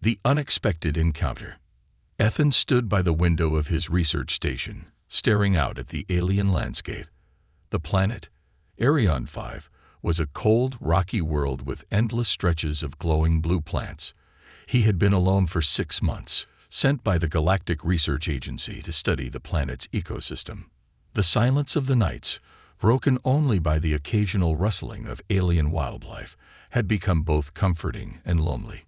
The unexpected encounter. Ethan stood by the window of his research station, staring out at the alien landscape. The planet, Arion 5, was a cold, rocky world with endless stretches of glowing blue plants. He had been alone for 6 months, sent by the Galactic Research Agency to study the planet's ecosystem. The silence of the nights, broken only by the occasional rustling of alien wildlife, had become both comforting and lonely.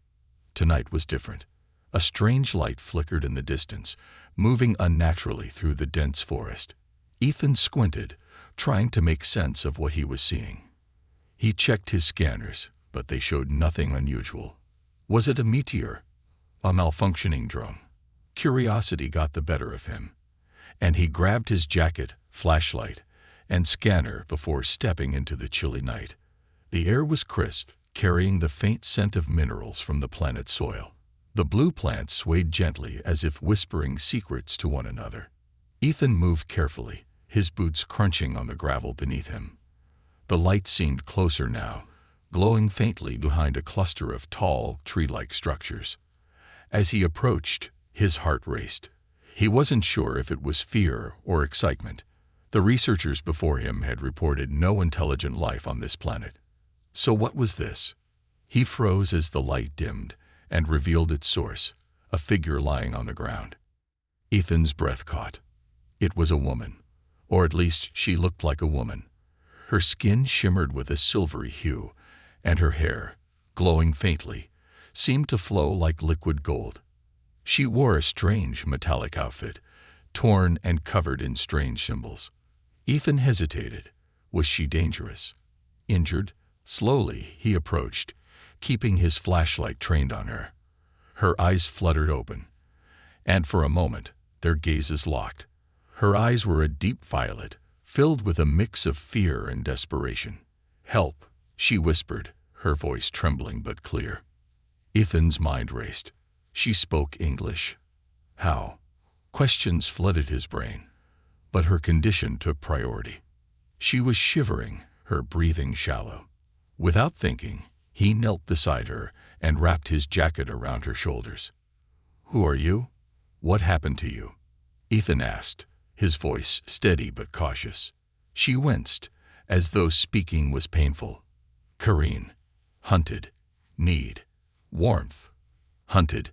Tonight was different. A strange light flickered in the distance, moving unnaturally through the dense forest. Ethan squinted, trying to make sense of what he was seeing. He checked his scanners, but they showed nothing unusual. Was it a meteor? A malfunctioning drone? Curiosity got the better of him, and he grabbed his jacket, flashlight, and scanner before stepping into the chilly night. The air was crisp, carrying the faint scent of minerals from the planet's soil. The blue plants swayed gently as if whispering secrets to one another. Ethan moved carefully, his boots crunching on the gravel beneath him. The light seemed closer now, glowing faintly behind a cluster of tall, tree-like structures. As he approached, his heart raced. He wasn't sure if it was fear or excitement. The researchers before him had reported no intelligent life on this planet. So what was this? He froze as the light dimmed and revealed its source, a figure lying on the ground. Ethan's breath caught. It was a woman, or at least she looked like a woman. Her skin shimmered with a silvery hue, and her hair, glowing faintly, seemed to flow like liquid gold. She wore a strange metallic outfit, torn and covered in strange symbols. Ethan hesitated. Was she dangerous? Injured? Slowly, he approached, keeping his flashlight trained on her. Her eyes fluttered open, and for a moment, their gazes locked. Her eyes were a deep violet, filled with a mix of fear and desperation. "Help," she whispered, her voice trembling but clear. Ethan's mind raced. She spoke English. How? Questions flooded his brain, but her condition took priority. She was shivering, her breathing shallow. Without thinking, he knelt beside her and wrapped his jacket around her shoulders. "Who are you? What happened to you?" Ethan asked, his voice steady but cautious. She winced, as though speaking was painful. "Kareen. Hunted. Need. Warmth." Hunted.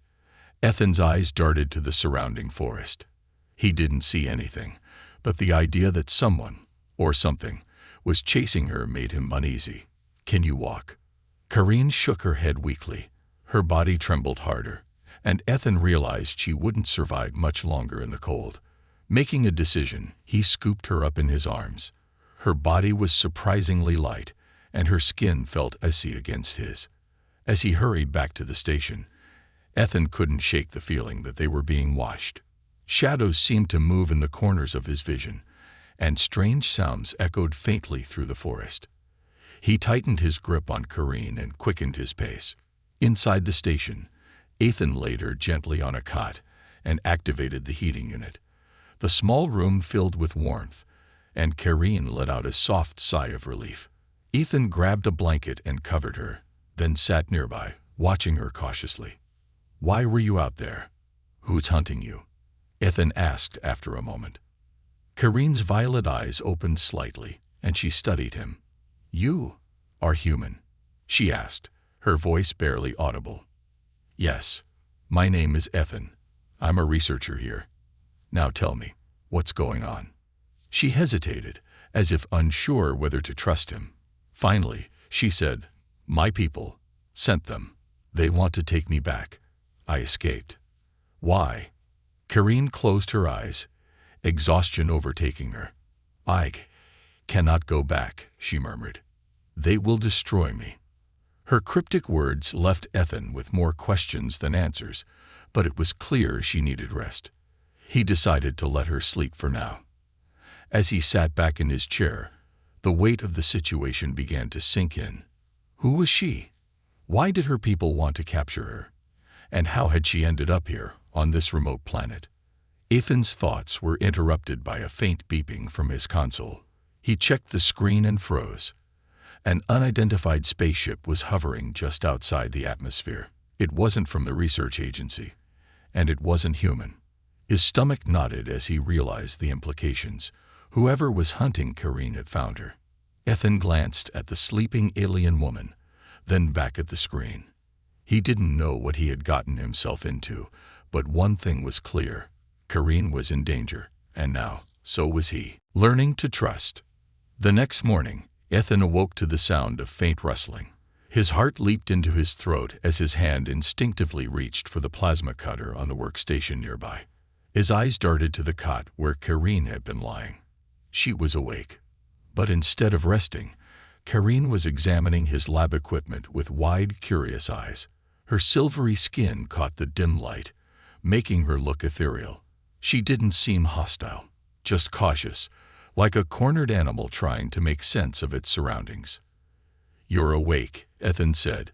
Ethan's eyes darted to the surrounding forest. He didn't see anything, but the idea that someone, or something, was chasing her made him uneasy. "Can you walk?" Kareen shook her head weakly. Her body trembled harder, and Ethan realized she wouldn't survive much longer in the cold. Making a decision, he scooped her up in his arms. Her body was surprisingly light, and her skin felt icy against his. As he hurried back to the station, Ethan couldn't shake the feeling that they were being watched. Shadows seemed to move in the corners of his vision, and strange sounds echoed faintly through the forest. He tightened his grip on Kareen and quickened his pace. Inside the station, Ethan laid her gently on a cot and activated the heating unit. The small room filled with warmth, and Kareen let out a soft sigh of relief. Ethan grabbed a blanket and covered her, then sat nearby, watching her cautiously. "Why were you out there? Who's hunting you?" Ethan asked after a moment. Kareen's violet eyes opened slightly, and she studied him. "You are human?" she asked, her voice barely audible. "Yes, my name is Ethan. I'm a researcher here. Now tell me, what's going on?" She hesitated, as if unsure whether to trust him. Finally, she said, "My people sent them. They want to take me back. I escaped." "Why?" Kareen closed her eyes, exhaustion overtaking her. "I cannot go back," she murmured. "They will destroy me." Her cryptic words left Ethan with more questions than answers, but it was clear she needed rest. He decided to let her sleep for now. As he sat back in his chair, the weight of the situation began to sink in. Who was she? Why did her people want to capture her? And how had she ended up here, on this remote planet? Ethan's thoughts were interrupted by a faint beeping from his console. He checked the screen and froze. An unidentified spaceship was hovering just outside the atmosphere. It wasn't from the research agency, and it wasn't human. His stomach knotted as he realized the implications. Whoever was hunting Karine had found her. Ethan glanced at the sleeping alien woman, then back at the screen. He didn't know what he had gotten himself into, but one thing was clear. Karine was in danger, and now, so was he. Learning to trust. The next morning, Ethan awoke to the sound of faint rustling. His heart leaped into his throat as his hand instinctively reached for the plasma cutter on the workstation nearby. His eyes darted to the cot where Karine had been lying. She was awake. But instead of resting, Karine was examining his lab equipment with wide, curious eyes. Her silvery skin caught the dim light, making her look ethereal. She didn't seem hostile, just cautious, like a cornered animal trying to make sense of its surroundings. "You're awake," Ethan said,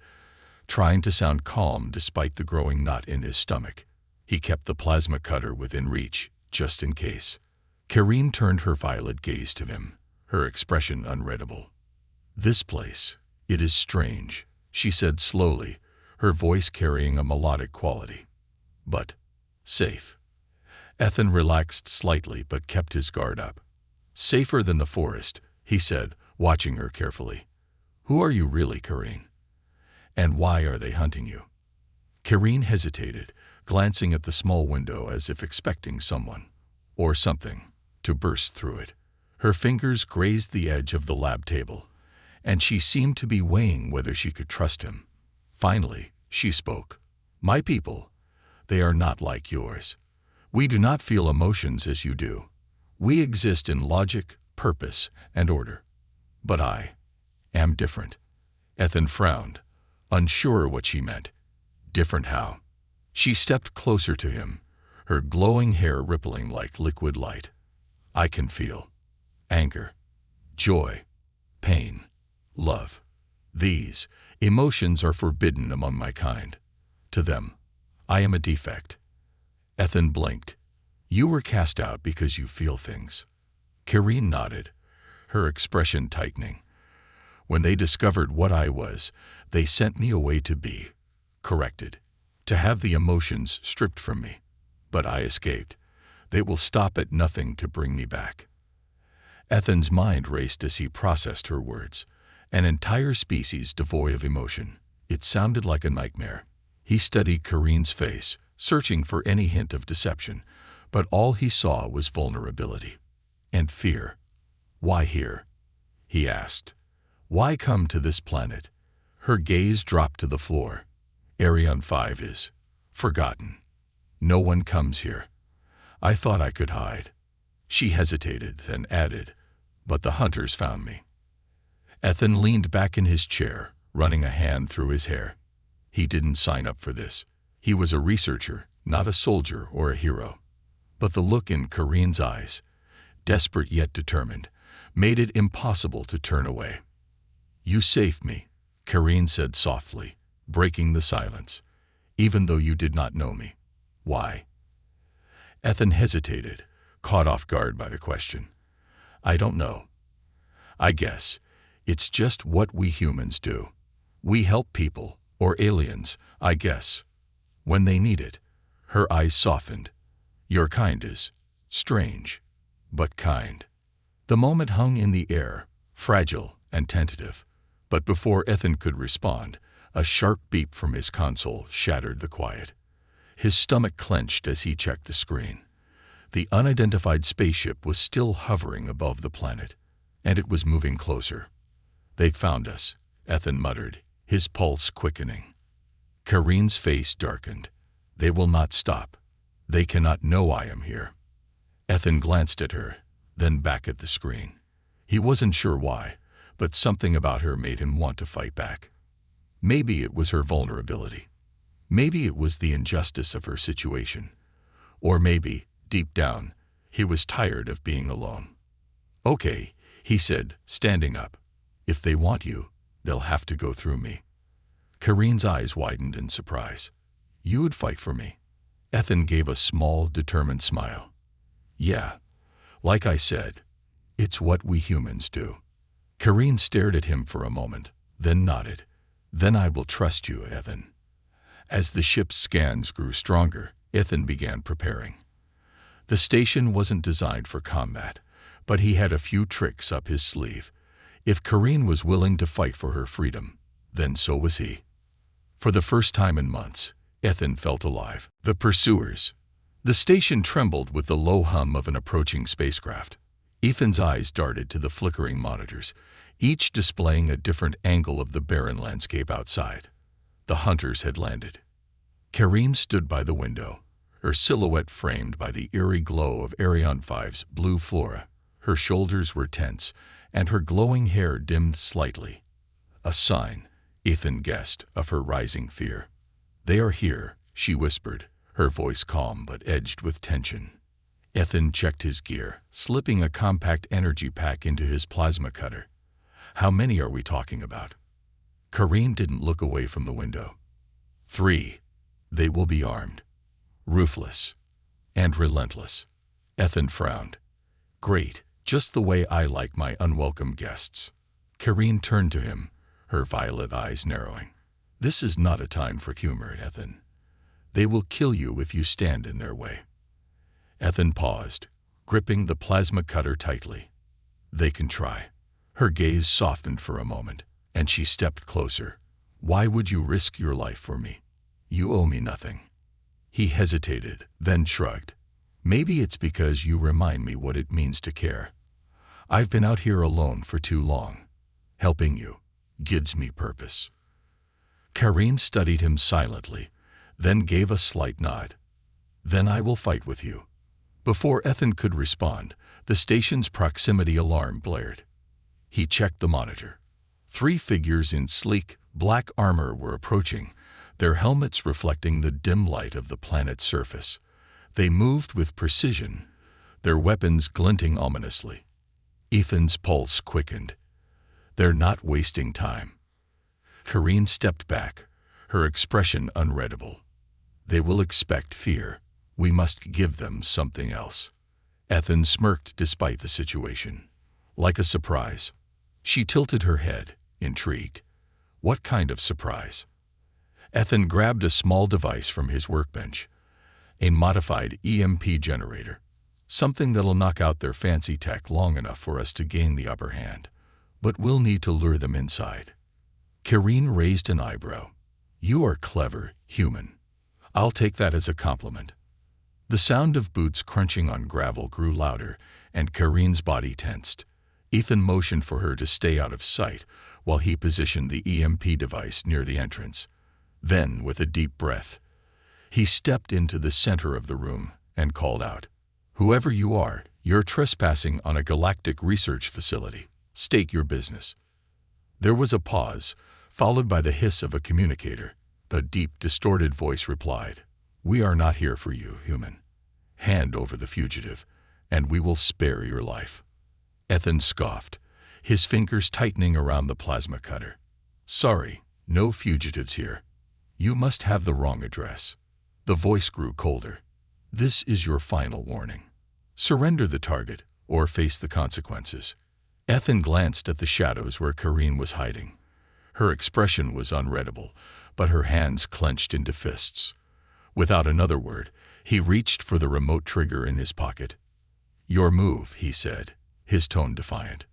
trying to sound calm despite the growing knot in his stomach. He kept the plasma cutter within reach, just in case. Karine turned her violet gaze to him, her expression unreadable. "This place, it is strange," she said slowly, her voice carrying a melodic quality. "But safe." Ethan relaxed slightly but kept his guard up. "Safer than the forest," he said, watching her carefully. "Who are you really, Karine? And why are they hunting you?" Karine hesitated, glancing at the small window as if expecting someone, or something, to burst through it. Her fingers grazed the edge of the lab table, and she seemed to be weighing whether she could trust him. Finally, she spoke. "My people, they are not like yours. We do not feel emotions as you do. We exist in logic, purpose, and order. But I am different." Ethan frowned, unsure what she meant. Different how? She stepped closer to him, her glowing hair rippling like liquid light. "I can feel anger, joy, pain, love. These emotions are forbidden among my kind. To them, I am a defect." Ethan blinked. "You were cast out because you feel things." Karine nodded, her expression tightening. "When they discovered what I was, they sent me away to be corrected, to have the emotions stripped from me. But I escaped. They will stop at nothing to bring me back." Ethan's mind raced as he processed her words. An entire species devoid of emotion. It sounded like a nightmare. He studied Karine's face, searching for any hint of deception, but all he saw was vulnerability and fear. "Why here?" he asked. "Why come to this planet?" Her gaze dropped to the floor. "Arion 5 is forgotten. No one comes here. I thought I could hide." She hesitated, then added, "But the hunters found me." Ethan leaned back in his chair, running a hand through his hair. He didn't sign up for this. He was a researcher, not a soldier or a hero. But the look in Karine's eyes, desperate yet determined, made it impossible to turn away. "You saved me," Karine said softly, breaking the silence, "even though you did not know me. Why?" Ethan hesitated, caught off guard by the question. "I don't know. I guess it's just what we humans do. We help people, or aliens, I guess, when they need it." Her eyes softened. "Your kind is strange, but kind." The moment hung in the air, fragile and tentative. But before Ethan could respond, a sharp beep from his console shattered the quiet. His stomach clenched as he checked the screen. The unidentified spaceship was still hovering above the planet, and it was moving closer. "They've found us," Ethan muttered, his pulse quickening. Karine's face darkened. "They will not stop. They cannot know I am here." Ethan glanced at her, then back at the screen. He wasn't sure why, but something about her made him want to fight back. Maybe it was her vulnerability. Maybe it was the injustice of her situation. Or maybe, deep down, he was tired of being alone. "Okay," he said, standing up. "If they want you, they'll have to go through me." Karine's eyes widened in surprise. "You would fight for me?" Ethan gave a small, determined smile. "Yeah, like I said, it's what we humans do." Karine stared at him for a moment, then nodded. "Then I will trust you, Ethan." As the ship's scans grew stronger, Ethan began preparing. The station wasn't designed for combat, but he had a few tricks up his sleeve. If Kareen was willing to fight for her freedom, then so was he. For the first time in months, Ethan felt alive. The pursuers. The station trembled with the low hum of an approaching spacecraft. Ethan's eyes darted to the flickering monitors, each displaying a different angle of the barren landscape outside. The hunters had landed. Kareen stood by the window, her silhouette framed by the eerie glow of Arion 5's blue flora. Her shoulders were tense, and her glowing hair dimmed slightly. A sign, Ethan guessed, of her rising fear. "They are here," she whispered, her voice calm but edged with tension. Ethan checked his gear, slipping a compact energy pack into his plasma cutter. "How many are we talking about?" Kareen didn't look away from the window. "3. They will be armed. Ruthless. And relentless." Ethan frowned. "Great, just the way I like my unwelcome guests." Kareen turned to him, her violet eyes narrowing. "This is not a time for humor, Ethan. They will kill you if you stand in their way." Ethan paused, gripping the plasma cutter tightly. "They can try." Her gaze softened for a moment, and she stepped closer. "Why would you risk your life for me? You owe me nothing." He hesitated, then shrugged. "Maybe it's because you remind me what it means to care. I've been out here alone for too long. Helping you gives me purpose." Kareen studied him silently, then gave a slight nod. "Then I will fight with you." Before Ethan could respond, the station's proximity alarm blared. He checked the monitor. 3 figures in sleek, black armor were approaching, their helmets reflecting the dim light of the planet's surface. They moved with precision, their weapons glinting ominously. Ethan's pulse quickened. They're not wasting time. Kareen stepped back, her expression unreadable. "They will expect fear. We must give them something else." Ethan smirked despite the situation. "Like a surprise." She tilted her head, intrigued. "What kind of surprise?" Ethan grabbed a small device from his workbench, a modified EMP generator, something that'll knock out their fancy tech long enough for us to gain the upper hand. But we'll need to lure them inside. Kareen raised an eyebrow. "You are clever, human. I'll take that as a compliment." The sound of boots crunching on gravel grew louder, and Kareen's body tensed. Ethan motioned for her to stay out of sight while he positioned the EMP device near the entrance. Then, with a deep breath, he stepped into the center of the room and called out, "Whoever you are, you're trespassing on a galactic research facility. State your business." There was a pause, followed by the hiss of a communicator. A deep, distorted voice replied, "We are not here for you, human. Hand over the fugitive, and we will spare your life." Ethan scoffed, his fingers tightening around the plasma cutter. "Sorry, no fugitives here. You must have the wrong address." The voice grew colder. "This is your final warning. Surrender the target, or face the consequences." Ethan glanced at the shadows where Kareen was hiding. Her expression was unreadable, but her hands clenched into fists. Without another word, he reached for the remote trigger in his pocket. "Your move," he said, his tone defiant.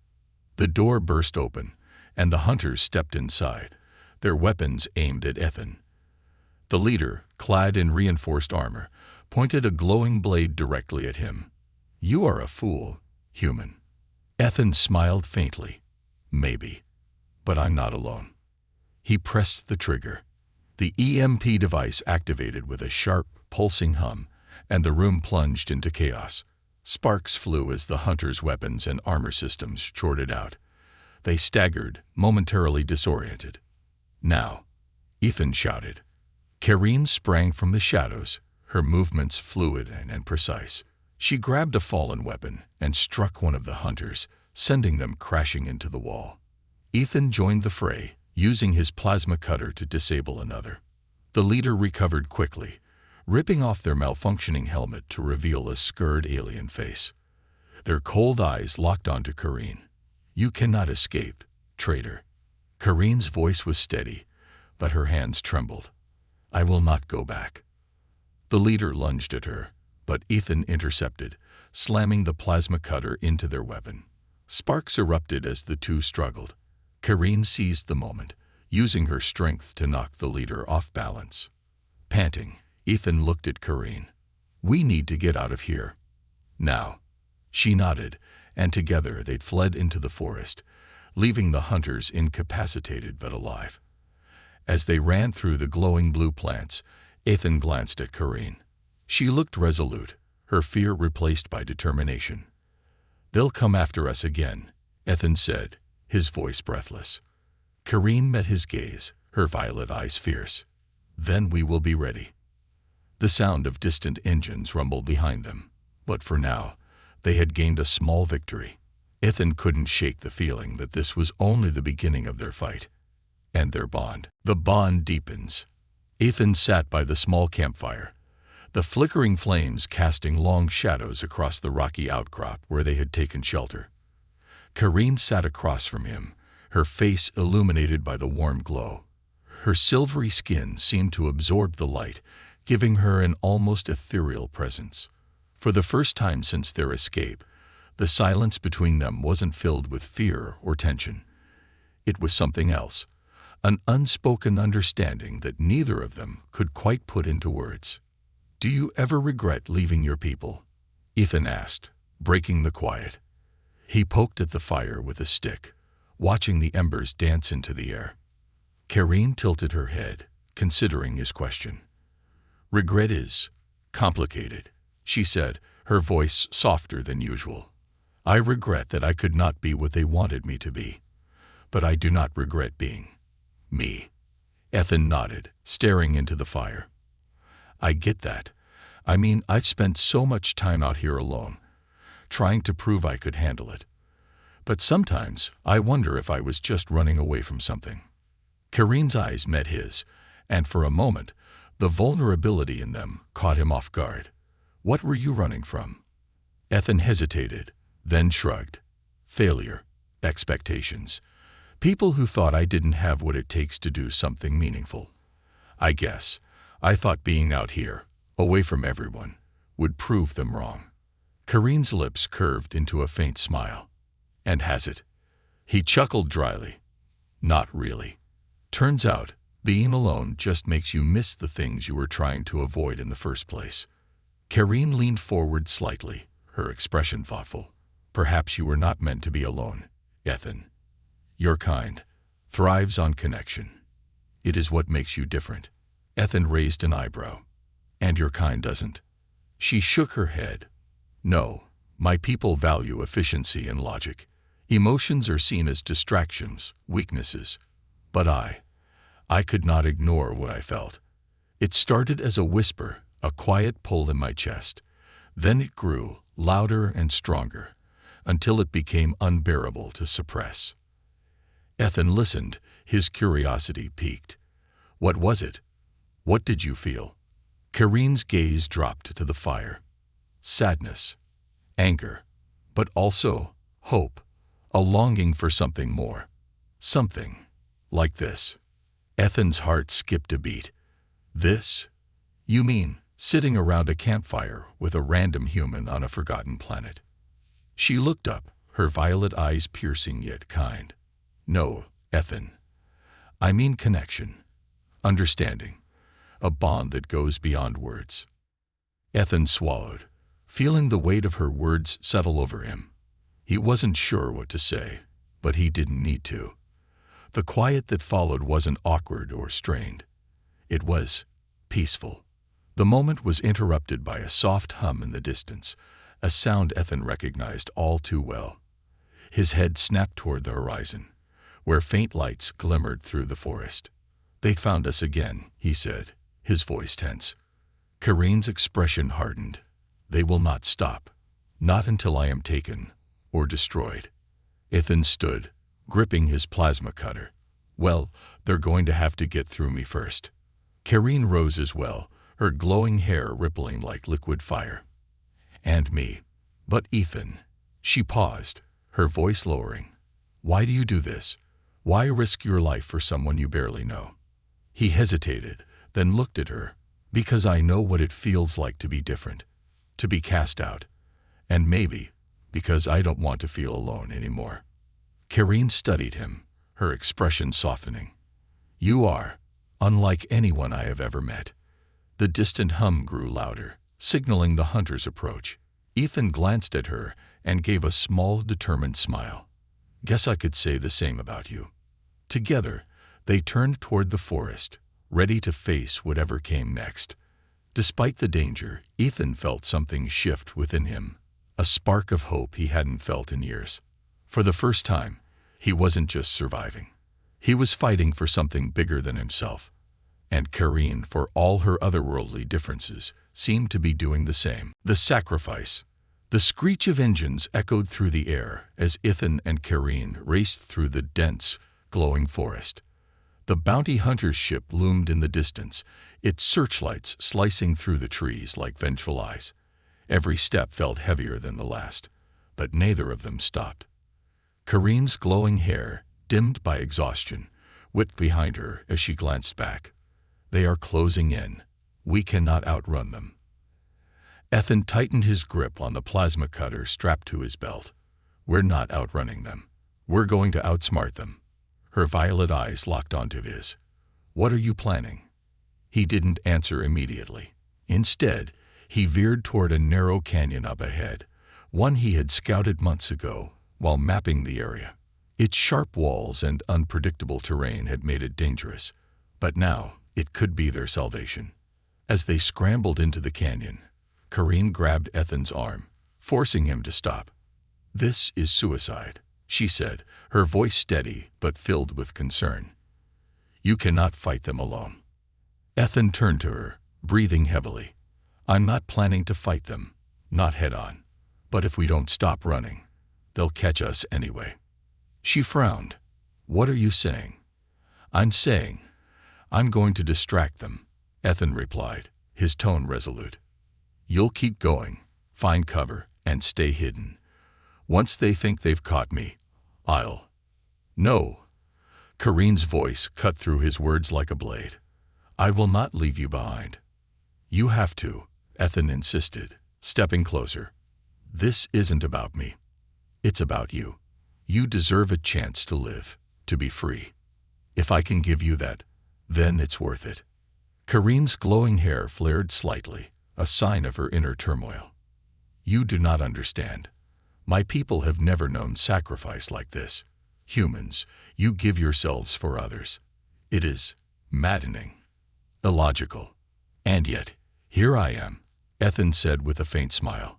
The door burst open, and the hunters stepped inside, their weapons aimed at Ethan. The leader, clad in reinforced armor, pointed a glowing blade directly at him. "You are a fool, human." Ethan smiled faintly. "Maybe, but I'm not alone." He pressed the trigger. The EMP device activated with a sharp, pulsing hum, and the room plunged into chaos. Sparks flew as the hunters' weapons and armor systems shorted out. They staggered, momentarily disoriented. "Now," Ethan shouted. Kareen sprang from the shadows, her movements fluid and precise. She grabbed a fallen weapon and struck one of the hunters, sending them crashing into the wall. Ethan joined the fray, using his plasma cutter to disable another. The leader recovered quickly, ripping off their malfunctioning helmet to reveal a scarred alien face. Their cold eyes locked onto Kareen. "You cannot escape, traitor." Kareen's voice was steady, but her hands trembled. I will not go back. The leader lunged at her, but Ethan intercepted, slamming the plasma cutter into their weapon. Sparks erupted as the two struggled. Karine seized the moment, using her strength to knock the leader off balance. Panting, Ethan looked at Karine. We need to get out of here. Now. She nodded, and together they'd fled into the forest, leaving the hunters incapacitated but alive. As they ran through the glowing blue plants, Ethan glanced at Karine. She looked resolute, her fear replaced by determination. They'll come after us again, Ethan said, his voice breathless. Karine met his gaze, her violet eyes fierce. Then we will be ready. The sound of distant engines rumbled behind them, but for now, they had gained a small victory. Ethan couldn't shake the feeling that this was only the beginning of their fight, and their bond. The bond deepens. Ethan sat by the small campfire, the flickering flames casting long shadows across the rocky outcrop where they had taken shelter. Karine sat across from him, her face illuminated by the warm glow. Her silvery skin seemed to absorb the light, giving her an almost ethereal presence. For the first time since their escape, the silence between them wasn't filled with fear or tension. It was something else, an unspoken understanding that neither of them could quite put into words. Do you ever regret leaving your people? Ethan asked, breaking the quiet. He poked at the fire with a stick, watching the embers dance into the air. Karine tilted her head, considering his question. Regret is complicated, she said, her voice softer than usual. I regret that I could not be what they wanted me to be, but I do not regret being me. Ethan nodded, staring into the fire. I get that. I mean, I've spent so much time out here alone, trying to prove I could handle it. But sometimes I wonder if I was just running away from something. Karine's eyes met his, and for a moment, the vulnerability in them caught him off guard. What were you running from? Ethan hesitated, then shrugged. Failure, expectations. People who thought I didn't have what it takes to do something meaningful. I guess I thought being out here, away from everyone, would prove them wrong. Karine's lips curved into a faint smile. And has it? He chuckled dryly. Not really. Turns out, being alone just makes you miss the things you were trying to avoid in the first place. Karine leaned forward slightly, her expression thoughtful. Perhaps you were not meant to be alone, Ethan. Your kind thrives on connection. It is what makes you different. Ethan raised an eyebrow. And your kind doesn't. She shook her head. No, my people value efficiency and logic. Emotions are seen as distractions, weaknesses. But I could not ignore what I felt. It started as a whisper, a quiet pull in my chest. Then it grew, louder and stronger, until it became unbearable to suppress. Ethan listened, his curiosity piqued. What was it? What did you feel? Karine's gaze dropped to the fire. Sadness, anger, but also hope, a longing for something more. Something like this. Ethan's heart skipped a beat. This? You mean sitting around a campfire with a random human on a forgotten planet? She looked up, her violet eyes piercing yet kind. No, Ethan. I mean connection, understanding, a bond that goes beyond words. Ethan swallowed, feeling the weight of her words settle over him. He wasn't sure what to say, but he didn't need to. The quiet that followed wasn't awkward or strained. It was peaceful. The moment was interrupted by a soft hum in the distance, a sound Ethan recognized all too well. His head snapped toward the horizon, where faint lights glimmered through the forest. They found us again, he said, his voice tense. Karine's expression hardened. They will not stop. Not until I am taken or destroyed. Ethan stood, gripping his plasma cutter. Well, they're going to have to get through me first. Karine rose as well, her glowing hair rippling like liquid fire. And me. But Ethan. She paused, her voice lowering. Why do you do this? Why risk your life for someone you barely know? He hesitated, then looked at her. Because I know what it feels like to be different, to be cast out, and maybe because I don't want to feel alone anymore. Karine studied him, her expression softening. You are unlike anyone I have ever met. The distant hum grew louder, signaling the hunter's approach. Ethan glanced at her and gave a small, determined smile. Guess I could say the same about you. Together, they turned toward the forest, ready to face whatever came next. Despite the danger, Ethan felt something shift within him, a spark of hope he hadn't felt in years. For the first time, he wasn't just surviving. He was fighting for something bigger than himself. And Karine, for all her otherworldly differences, seemed to be doing the same. The sacrifice. The screech of engines echoed through the air as Ethan and Karine raced through the dense, glowing forest. The bounty hunter's ship loomed in the distance, its searchlights slicing through the trees like vengeful eyes. Every step felt heavier than the last, but neither of them stopped. Karine's glowing hair, dimmed by exhaustion, whipped behind her as she glanced back. They are closing in. We cannot outrun them. Ethan tightened his grip on the plasma cutter strapped to his belt. We're not outrunning them. We're going to outsmart them. Her violet eyes locked onto his. What are you planning? He didn't answer immediately. Instead, he veered toward a narrow canyon up ahead, one he had scouted months ago while mapping the area. Its sharp walls and unpredictable terrain had made it dangerous, but now it could be their salvation. As they scrambled into the canyon, Karine grabbed Ethan's arm, forcing him to stop. This is suicide, she said, her voice steady but filled with concern. You cannot fight them alone. Ethan turned to her, breathing heavily. I'm not planning to fight them, not head-on. But if we don't stop running, they'll catch us anyway. She frowned. What are you saying? I'm saying I'm going to distract them, Ethan replied, his tone resolute. You'll keep going, find cover, and stay hidden. Once they think they've caught me, I'll... No. Karine's voice cut through his words like a blade. I will not leave you behind. You have to, Ethan insisted, stepping closer. This isn't about me. It's about you. You deserve a chance to live, to be free. If I can give you that, then it's worth it. Karine's glowing hair flared slightly, a sign of her inner turmoil. You do not understand. My people have never known sacrifice like this. Humans, you give yourselves for others. It is maddening, illogical. And yet, here I am, Ethan said with a faint smile.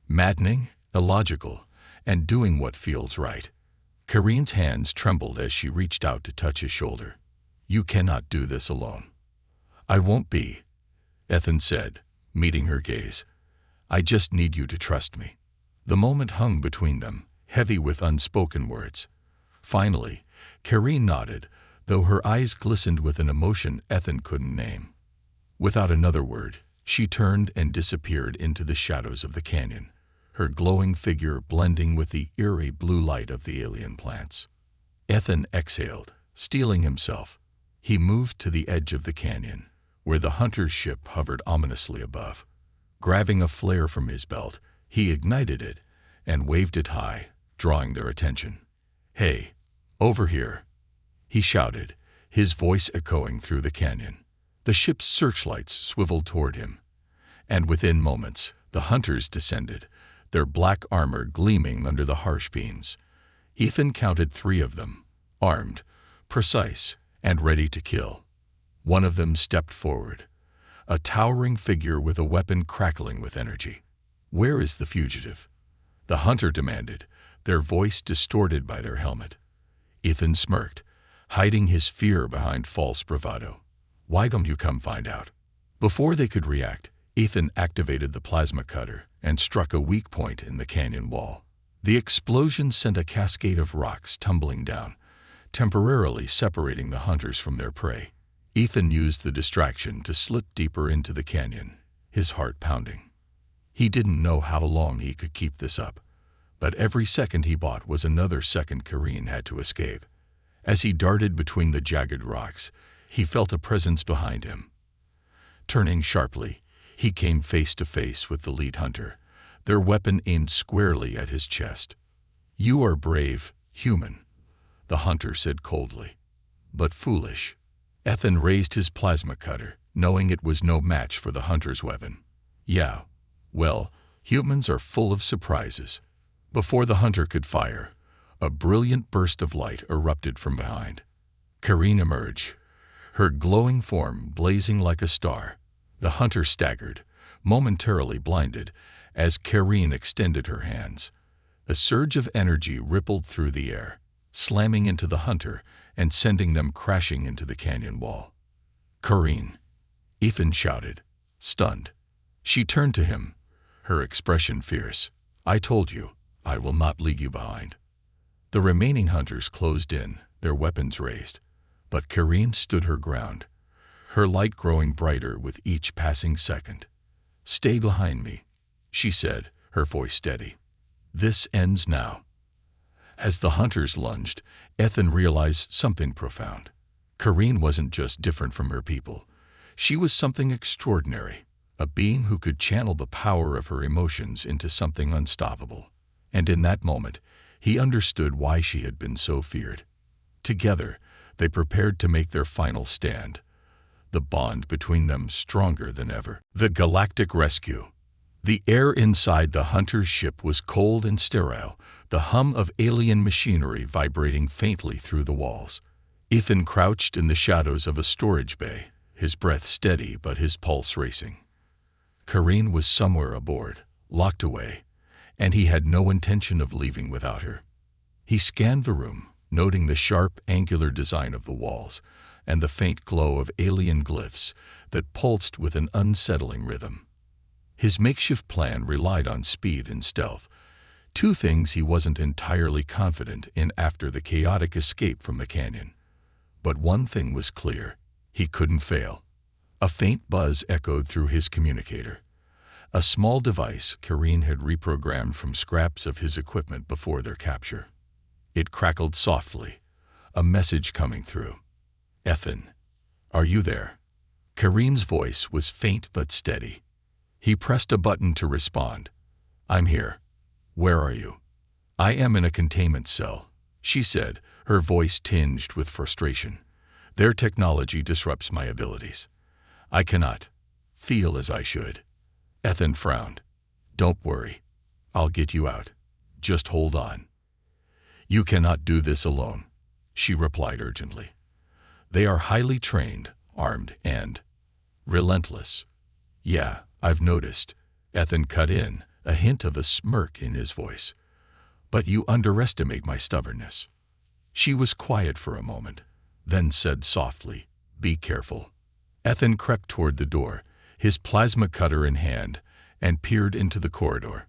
Maddening, illogical, and doing what feels right. Karine's hands trembled as she reached out to touch his shoulder. You cannot do this alone. I won't be, Ethan said, meeting her gaze. I just need you to trust me. The moment hung between them, heavy with unspoken words. Finally, Karine nodded, though her eyes glistened with an emotion Ethan couldn't name. Without another word, she turned and disappeared into the shadows of the canyon, her glowing figure blending with the eerie blue light of the alien plants. Ethan exhaled, steeling himself. He moved to the edge of the canyon, where the hunter's ship hovered ominously above. Grabbing a flare from his belt, he ignited it and waved it high, drawing their attention. Hey, over here, he shouted, his voice echoing through the canyon. The ship's searchlights swiveled toward him, and within moments, the hunters descended, their black armor gleaming under the harsh beams. Ethan counted 3 of them, armed, precise, and ready to kill. One of them stepped forward, a towering figure with a weapon crackling with energy. Where is the fugitive? The hunter demanded, their voice distorted by their helmet. Ethan smirked, hiding his fear behind false bravado. Why don't you come find out? Before they could react, Ethan activated the plasma cutter and struck a weak point in the canyon wall. The explosion sent a cascade of rocks tumbling down, temporarily separating the hunters from their prey. Ethan used the distraction to slip deeper into the canyon, his heart pounding. He didn't know how long he could keep this up, but every second he bought was another second Karine had to escape. As he darted between the jagged rocks, he felt a presence behind him, Turning sharply, he came face to face with the lead hunter, their weapon aimed squarely at his chest. "You are brave, human," the hunter said coldly. "But foolish." Ethan raised his plasma cutter, knowing it was no match for the hunter's weapon. "Yeah, well, humans are full of surprises." Before the hunter could fire, a brilliant burst of light erupted from behind. Kareen emerged, her glowing form blazing like a star. The hunter staggered, momentarily blinded, as Kareen extended her hands. A surge of energy rippled through the air, slamming into the hunter and sending them crashing into the canyon wall. "Kareen!" Ethan shouted, stunned. She turned to him, her expression fierce. "I told you, I will not leave you behind." The remaining hunters closed in, their weapons raised, but Kareen stood her ground, her light growing brighter with each passing second. "Stay behind me," she said, her voice steady. "This ends now." As the hunters lunged, Ethan realized something profound. Kareen wasn't just different from her people. She was something extraordinary, a being who could channel the power of her emotions into something unstoppable. And in that moment, he understood why she had been so feared. Together, they prepared to make their final stand, the bond between them stronger than ever. The Galactic Rescue. The air inside the hunter's ship was cold and sterile, the hum of alien machinery vibrating faintly through the walls. Ethan crouched in the shadows of a storage bay, his breath steady but his pulse racing. Kareen was somewhere aboard, locked away, and he had no intention of leaving without her. He scanned the room, noting the sharp, angular design of the walls and the faint glow of alien glyphs that pulsed with an unsettling rhythm. His makeshift plan relied on speed and stealth, two things he wasn't entirely confident in after the chaotic escape from the canyon. But one thing was clear: he couldn't fail. A faint buzz echoed through his communicator, a small device Kareen had reprogrammed from scraps of his equipment before their capture. It crackled softly, a message coming through. "Ethan, are you there?" Kareen's voice was faint but steady. He pressed a button to respond. "I'm here. Where are you?" "I am in a containment cell," she said, her voice tinged with frustration. "Their technology disrupts my abilities. I cannot feel as I should." Ethan frowned. "Don't worry. I'll get you out. Just hold on." "You cannot do this alone," she replied urgently. "They are highly trained, armed, and relentless." "Yeah, I've noticed," Ethan cut in, a hint of a smirk in his voice. "But you underestimate my stubbornness." She was quiet for a moment, then said softly, "Be careful." Ethan crept toward the door, his plasma cutter in hand, and peered into the corridor.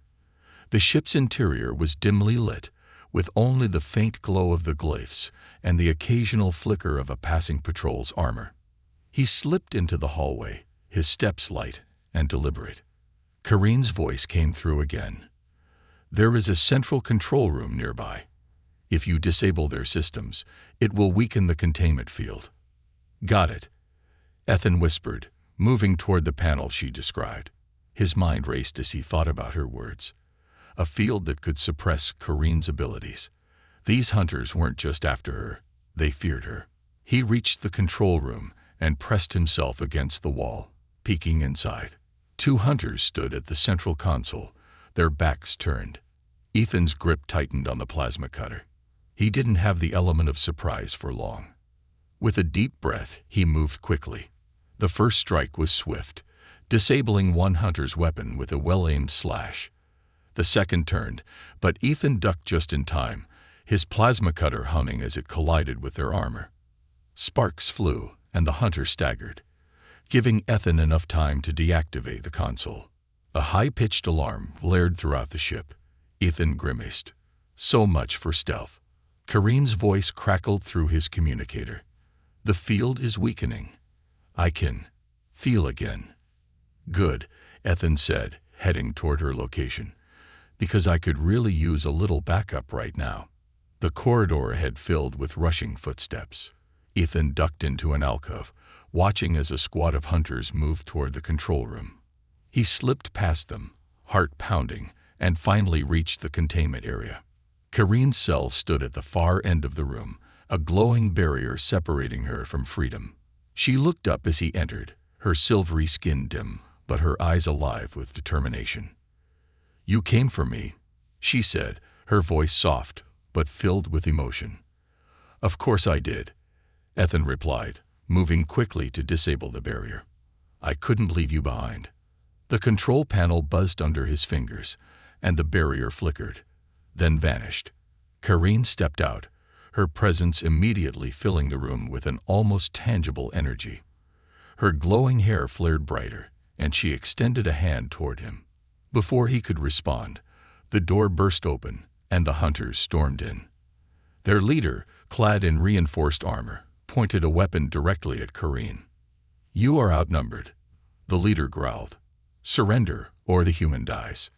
The ship's interior was dimly lit, with only the faint glow of the glyphs and the occasional flicker of a passing patrol's armor. He slipped into the hallway, his steps light and deliberate. Kareen's voice came through again. "There is a central control room nearby. If you disable their systems, it will weaken the containment field." "Got it," Ethan whispered, moving toward the panel she described. His mind raced as he thought about her words. A field that could suppress Kareen's abilities. These hunters weren't just after her, they feared her. He reached the control room and pressed himself against the wall, peeking inside. Two hunters stood at the central console, their backs turned. Ethan's grip tightened on the plasma cutter. He didn't have the element of surprise for long. With a deep breath, he moved quickly. The first strike was swift, disabling one hunter's weapon with a well-aimed slash. The second turned, but Ethan ducked just in time, his plasma cutter humming as it collided with their armor. Sparks flew, and the hunter staggered, giving Ethan enough time to deactivate the console. A high-pitched alarm blared throughout the ship. Ethan grimaced. So much for stealth. Kareen's voice crackled through his communicator. "The field is weakening. I can feel again." "Good," Ethan said, heading toward her location, "because I could really use a little backup right now." The corridor had filled with rushing footsteps. Ethan ducked into an alcove, watching as a squad of hunters moved toward the control room. He slipped past them, heart pounding, and finally reached the containment area. Kareen's cell stood at the far end of the room, a glowing barrier separating her from freedom. She looked up as he entered, her silvery skin dim, but her eyes alive with determination. "You came for me," she said, her voice soft, but filled with emotion. "Of course I did," Ethan replied, moving quickly to disable the barrier. "I couldn't leave you behind." The control panel buzzed under his fingers, and the barrier flickered, then vanished. Kareen stepped out, her presence immediately filling the room with an almost tangible energy. Her glowing hair flared brighter, and she extended a hand toward him. Before he could respond, the door burst open, and the hunters stormed in. Their leader, clad in reinforced armor, pointed a weapon directly at Kareen. "You are outnumbered," the leader growled. "Surrender, or the human dies."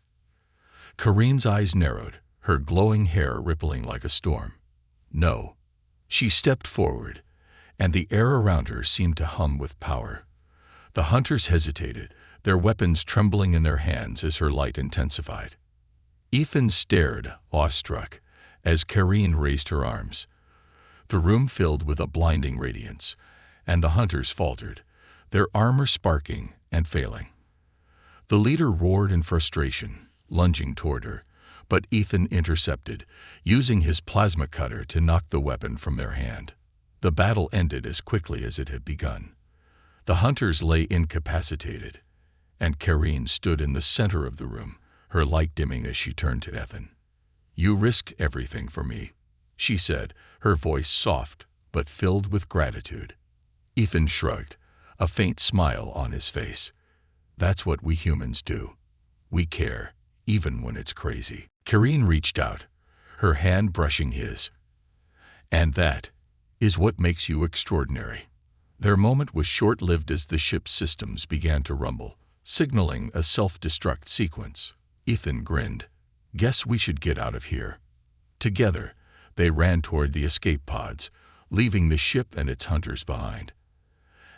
Kareen's eyes narrowed, her glowing hair rippling like a storm. "No." She stepped forward, and the air around her seemed to hum with power. The hunters hesitated, their weapons trembling in their hands as her light intensified. Ethan stared, awestruck, as Kareen raised her arms. The room filled with a blinding radiance, and the hunters faltered, their armor sparking and failing. The leader roared in frustration, lunging toward her, but Ethan intercepted, using his plasma cutter to knock the weapon from their hand. The battle ended as quickly as it had begun. The hunters lay incapacitated, and Kareen stood in the center of the room, her light dimming as she turned to Ethan. "You risked everything for me," she said, her voice soft but filled with gratitude. Ethan shrugged, a faint smile on his face. "That's what we humans do. We care, even when it's crazy." Kareen reached out, her hand brushing his. "And that is what makes you extraordinary." Their moment was short-lived as the ship's systems began to rumble, signaling a self-destruct sequence. Ethan grinned. "Guess we should get out of here." Together, they ran toward the escape pods, leaving the ship and its hunters behind.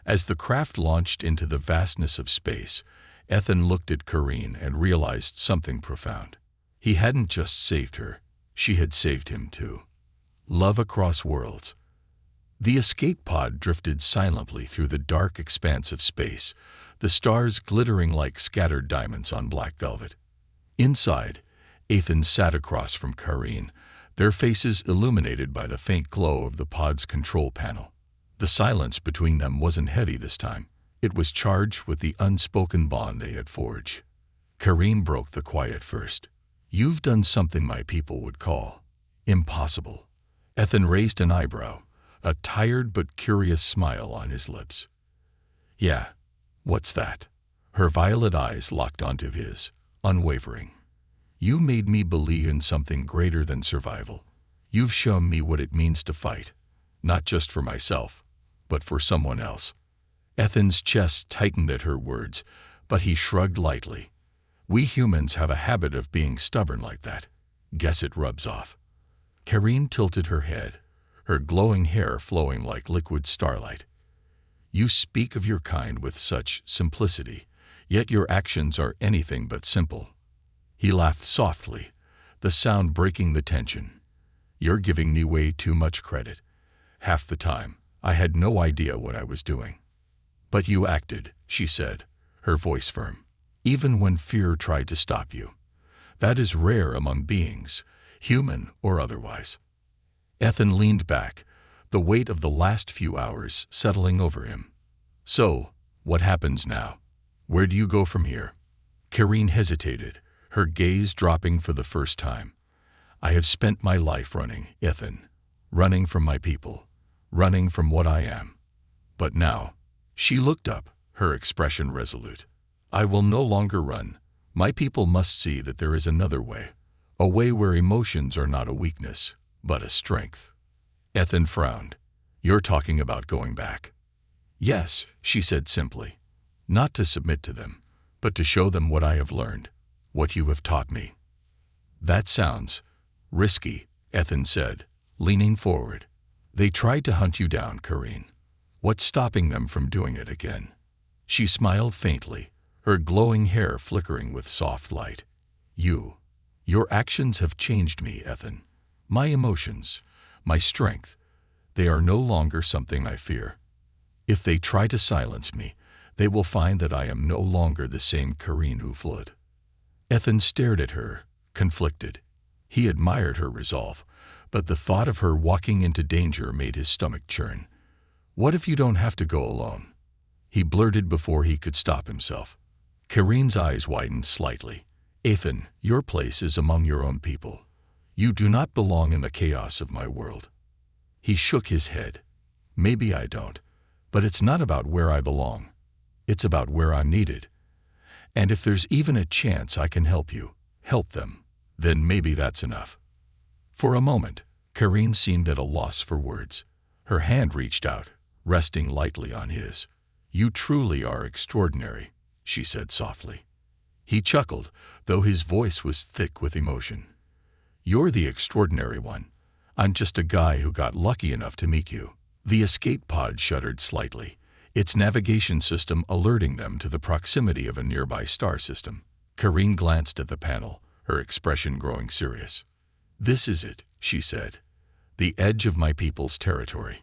As the craft launched into the vastness of space, Ethan looked at Kareen and realized something profound. He hadn't just saved her, she had saved him too. Love across worlds. The escape pod drifted silently through the dark expanse of space, the stars glittering like scattered diamonds on black velvet. Inside, Ethan sat across from Kareen, their faces illuminated by the faint glow of the pod's control panel. The silence between them wasn't heavy this time. It was charged with the unspoken bond they had forged. Kareen broke the quiet first. "You've done something my people would call impossible." Ethan raised an eyebrow, a tired but curious smile on his lips. "Yeah, what's that?" Her violet eyes locked onto his, unwavering. "You made me believe in something greater than survival. You've shown me what it means to fight, not just for myself, but for someone else." Ethan's chest tightened at her words, but he shrugged lightly. "We humans have a habit of being stubborn like that. Guess it rubs off." Kareen tilted her head, her glowing hair flowing like liquid starlight. "You speak of your kind with such simplicity, yet your actions are anything but simple." He laughed softly, the sound breaking the tension. "You're giving me way too much credit. Half the time, I had no idea what I was doing." "But you acted," she said, her voice firm, "even when fear tried to stop you. That is rare among beings, human or otherwise." Ethan leaned back, the weight of the last few hours settling over him. "So, what happens now? Where do you go from here?" Kareen hesitated, her gaze dropping for the first time. "I have spent my life running, Ethan. Running from my people. Running from what I am. But now," she looked up, her expression resolute, "I will no longer run. My people must see that there is another way. A way where emotions are not a weakness, but a strength." Ethan frowned. "You're talking about going back?" "Yes," she said simply. "Not to submit to them, but to show them what I have learned, what you have taught me." "That sounds risky," Ethan said, leaning forward. "They tried to hunt you down, Kareen. What's stopping them from doing it again? She smiled faintly, her glowing hair flickering with soft light. Your actions have changed me, Ethan. My emotions, my strength, they are no longer something I fear. If they try to silence me, they will find that I am no longer the same Kareen who fled. Ethan stared at her, conflicted. He admired her resolve, but the thought of her walking into danger made his stomach churn. What if you don't have to go alone? He blurted before he could stop himself. Kareen's eyes widened slightly. Ethan, your place is among your own people. You do not belong in the chaos of my world. He shook his head. Maybe I don't, but it's not about where I belong. It's about where I'm needed. And if there's even a chance I can help you, help them, then maybe that's enough. For a moment, Kareen seemed at a loss for words. Her hand reached out, resting lightly on his. You truly are extraordinary, she said softly. He chuckled, though his voice was thick with emotion. You're the extraordinary one. I'm just a guy who got lucky enough to meet you. The escape pod shuddered slightly, its navigation system alerting them to the proximity of a nearby star system. Kareen glanced at the panel, her expression growing serious. This is it, she said. The edge of my people's territory.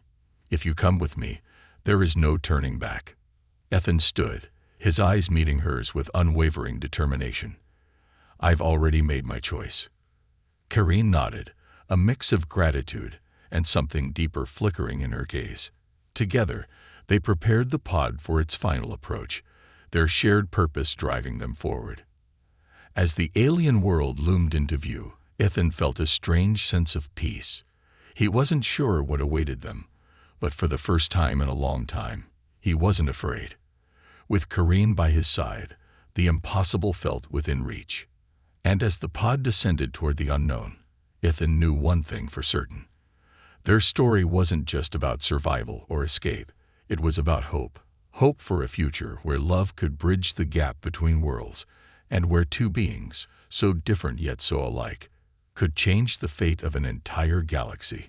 If you come with me, there is no turning back. Ethan stood, his eyes meeting hers with unwavering determination. I've already made my choice. Kareen nodded, a mix of gratitude and something deeper flickering in her gaze. Together, they prepared the pod for its final approach, their shared purpose driving them forward. As the alien world loomed into view, Ethan felt a strange sense of peace. He wasn't sure what awaited them, but for the first time in a long time, he wasn't afraid. With Kareen by his side, the impossible felt within reach. And as the pod descended toward the unknown, Ethan knew one thing for certain. Their story wasn't just about survival or escape. It was about hope. Hope for a future where love could bridge the gap between worlds, and where two beings, so different yet so alike, could change the fate of an entire galaxy.